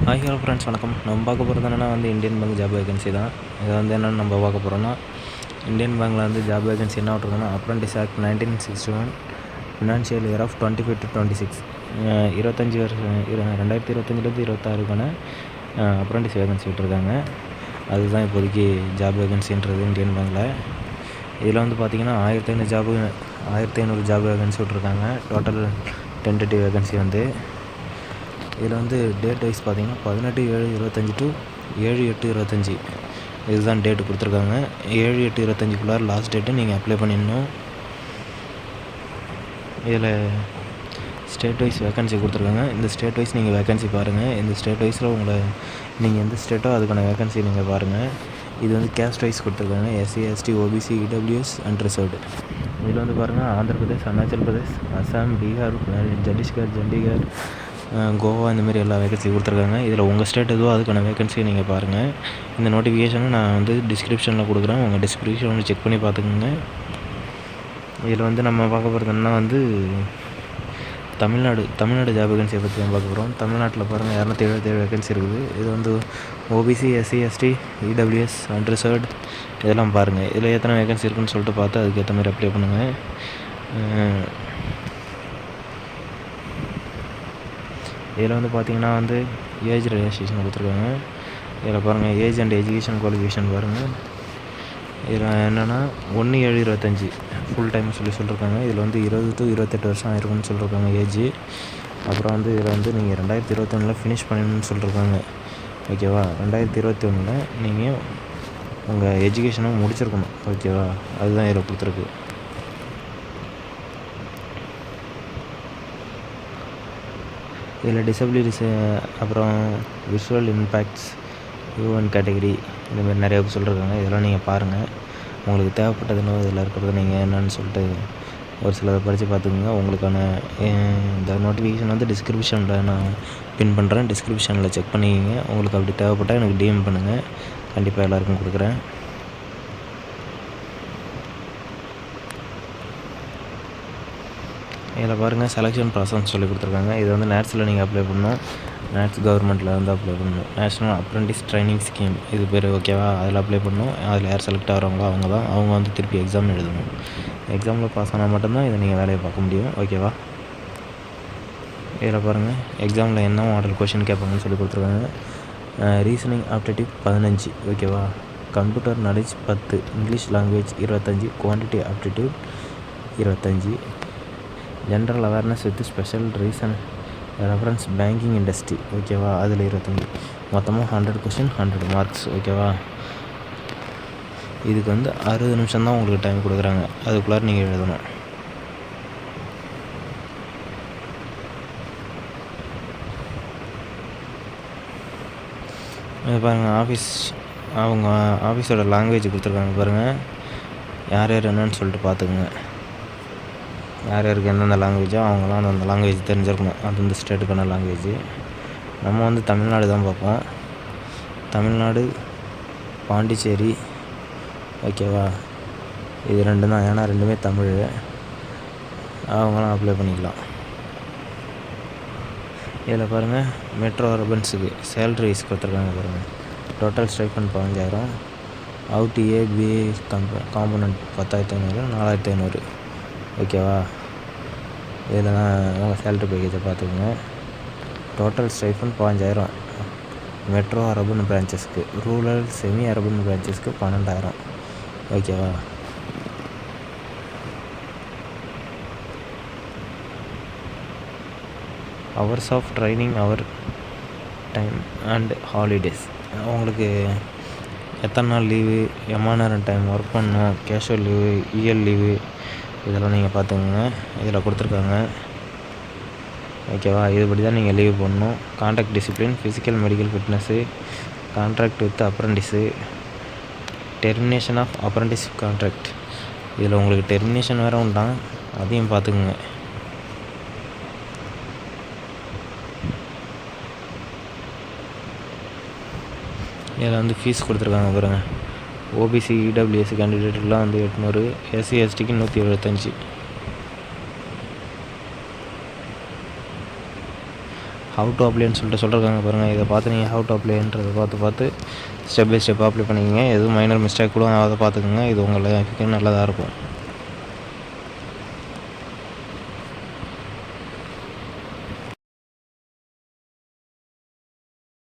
Hi hello friends வணக்கம். நம்ம பார்க்க போகிறது என்னென்னா இந்தியன் பேங்க் ஜாப் வேகன்சி தான். இதை என்னென்னு நம்ம பார்க்க போகிறோன்னா, இந்தியன் பேங்க்கில் ஜாப் வேகன்சி என்ன விட்ருக்கோன்னா, apprentice act 1961 financial year of 25 to 26 25 வருஷம் 2025 26க்கான அப்ரண்டிஸ் வேகன்சி விட்ருக்காங்க. அதுதான் இப்போதைக்கு ஜாப் வேகன்சின்றது இந்தியன் பேங்க்கில். இதில் பார்த்திங்கன்னா 1500 ஜாப் வேகன்சி விட்ருக்காங்க. டோட்டல் டென்டேட்டிவ் வேகன்சி இதில் டேட் வைஸ் பார்த்திங்கன்னா 18/7/25 to 7/8/25 இதுதான் டேட்டு கொடுத்துருக்காங்க. 7/8/25க்குள்ளார லாஸ்ட் டேட்டு நீங்கள் அப்ளை பண்ணிடணும். இதில் ஸ்டேட் வைஸ் வேகன்சி கொடுத்துருக்காங்க. இந்த ஸ்டேட் வைஸ் நீங்கள் வேகன்சி பாருங்கள். இந்த ஸ்டேட் வைஸில் நீங்கள் எந்த ஸ்டேட்டோ அதுக்கான வேகன்சி நீங்கள் பாருங்கள். இது கேஸ்ட் வைஸ் கொடுத்துருக்காங்க. SC ST OBC EWS and reserved. இதில் பாருங்கள், ஆந்திர பிரதேஷ், அருணாச்சல் பிரதேஷ், அசாம், பீகார், சத்தீஸ்கர், சண்டிகர், கோவா இந்தமாரி எல்லா வேகன்சி கொடுத்துருக்காங்க. இதில் உங்கள் ஸ்டேட் எதுவோ அதுக்கான வேகன்சியை நீங்கள் பாருங்கள். இந்த நோட்டிஃபிகேஷனை நான் டிஸ்கிரிப்ஷனில் கொடுக்குறேன். உங்கள் டிஸ்கிரிப்ஷனில் செக் பண்ணி பார்த்துக்குங்க. இதில் நம்ம பார்க்க போகிறதுன்னா தமிழ்நாடு ஜாப் வேகன்சியை பற்றி தான் பார்க்க போகிறோம். தமிழ்நாட்டில் பாருங்கள் 277 வேகன்சி இருக்குது. இது OBC SC ST EWS and reserved இதெல்லாம் பாருங்கள். இதில் எத்தனை வேகன்சி இருக்குதுன்னு சொல்லிட்டு பார்த்து அதுக்கேற்ற மாதிரி அப்ளை பண்ணுங்கள். இதில் பார்த்திங்கன்னா ஏஜ் ரிலாக்ஸேஷன் கொடுத்துருக்காங்க. இதில் பாருங்கள், ஏஜ் அண்ட் எஜுகேஷன் குவாலிஃபிகேஷன் பாருங்கள். இதில் என்னென்னா 1/7/25 ஃபுல் டைம் சொல்லியிருக்காங்க. இதில் 20 to 28 வருஷம் ஆயிருக்குன்னு சொல்லியிருக்காங்க ஏஜ். அப்புறம் இதில் நீங்கள் 2021 ஃபினிஷ் பண்ணணும்னு சொல்லியிருக்காங்க. ஓகேவா? 2021 நீங்கள் உங்கள் எஜுகேஷனும் முடிச்சிருக்கணும். ஓகேவா? அதுதான் இதில் கொடுத்துருக்கு. இதில் டிசபிலிட்டிஸ், அப்புறம் விஷுவல் இம்பேக்ட்ஸ், யூஎன் கேட்டகரி இந்தமாதிரி நிறையா சொல்லியிருக்காங்க. இதெல்லாம் நீங்கள் பாருங்கள். உங்களுக்கு தேவைப்பட்டதுன்னு இதில் இருக்கிறது நீங்கள் என்னென்னு சொல்லிட்டு ஒரு சிலதை படித்து பார்த்துக்குங்க. உங்களுக்கான இந்த நோட்டிஃபிகேஷன் டிஸ்கிரிப்ஷனில் நான் பின் பண்ணுறேன். டிஸ்கிரிப்ஷனில் செக் பண்ணிக்கிங்க. உங்களுக்கு அப்படி தேவைப்பட்டால் எனக்கு DM பண்ணுங்கள். கண்டிப்பாக எல்லாேருக்கும் கொடுக்குறேன். இதில் பாருங்கள், செலெக்ஷன் ப்ராசஸ் சொல்லி கொடுத்துருக்காங்க. இது நேட்ஸில் நீங்கள் அப்ளை பண்ணணும். நேட்ஸ் கவர்மெண்ட்டில் அப்ளை பண்ணணும். நேஷ்னல் அப்ரெண்டிஸ் ட்ரைனிங் ஸ்கீம் இது பேர். ஓகேவா? அதில் அப்ளை பண்ணணும். அதில் யார் செலக்ட் ஆகிறாங்களோ அவங்க திருப்பி எக்ஸாம் எழுதணும். எக்ஸாமில் பாஸ் ஆனால் மட்டும்தான் இதை நீங்கள் வேலையை பார்க்க முடியும். ஓகேவா? இதில் பாருங்கள், எக்ஸாமில் என்ன மாடல் கொஷின் கேட்பாங்கன்னு சொல்லி கொடுத்துருக்காங்க. Reasoning aptitude 15. ஓகேவா? Computer knowledge 10, English language 25, quantity aptitude 25, general awareness with special reference banking industry. ஓகேவா? அதில் 25. மொத்தமாக 100 கொஷின் 100 மார்க்ஸ். ஓகேவா? இதுக்கு 60 நிமிஷம் தான் உங்களுக்கு டைம் கொடுக்குறாங்க. அதுக்குள்ளார நீங்கள் எழுதணும். பாருங்கள், அவங்க ஆஃபீஸோட லாங்குவேஜ் கொடுத்துருக்காங்க பாருங்கள். யார் என்னன்னு சொல்லிட்டு பார்த்துக்குங்க. யார் யாருக்கு எந்தெந்த லாங்குவேஜோ அவங்களாம் அந்தந்த லாங்குவேஜ் தெரிஞ்சிருக்கணும். அந்தந்த ஸ்டேட்டுக்கான லாங்குவேஜ். நம்ம தமிழ்நாடு தான் பார்ப்போம். தமிழ்நாடு, பாண்டிச்சேரி. ஓகேவா? இது 2 தான். ஏன்னா 2மே தமிழ். அவங்களாம் அப்ளை பண்ணிக்கலாம். இதில் பாருங்கள், மெட்ரோ அர்பன்ஸுக்கு சேலரிஸ் கொடுத்துருக்காங்க பாருங்கள். Total stipend 15,000. OTA BA component 10,500, 4,500. ஓகேவா? இதில் தான் சேலரி பேக்கேஜை பார்த்துக்கோங்க. டோட்டல் ஸ்டைஃபண்ட் 15,000 மெட்ரோ அர்பன் பிரான்ச்சஸ்க்கு. ரூரல் செமி அர்பன் பிரான்ச்சஸ்க்கு 12,000. ஓகேவா? Hours of training, time and holidays. அவங்களுக்கு எத்தனை நாள் லீவு, எம்மா நேரம் டைம் ஒர்க் பண்ணணும், கேஷுவல் லீவு, EL லீவு இதெல்லாம் நீங்கள் பார்த்துக்கோங்க. இதில் கொடுத்துருக்காங்க. ஓகேவா? இதுபடி தான் நீங்கள் லீவ் பண்ணணும். Contract discipline, physical medical fitness, contract with apprentice, termination of apprentice contract. இதில் உங்களுக்கு டெர்மினேஷன் வேறு உண்டான், அதையும் பார்த்துக்குங்க. இதில் ஃபீஸ் கொடுத்துருக்காங்க பாருங்கள். OBC EWS கேண்டிடேட்டுக்கெலாம் 800, SC STக்கு 175. ஹவு டு அப்ளைன்னு சொல்லிட்டு சொல்லியிருக்காங்க பாருங்கள். இதை பார்த்து நீங்கள் ஹவு டு அப்ளைன்றதை பார்த்து ஸ்டெப் பை ஸ்டெப் அப்ளை பண்ணிக்கோங்க. எதுவும் மைனர் மிஸ்டேக் கூட அதை பார்த்துக்கோங்க. இது உங்கள் லைஃபுக்கு நல்லதாக இருக்கும்.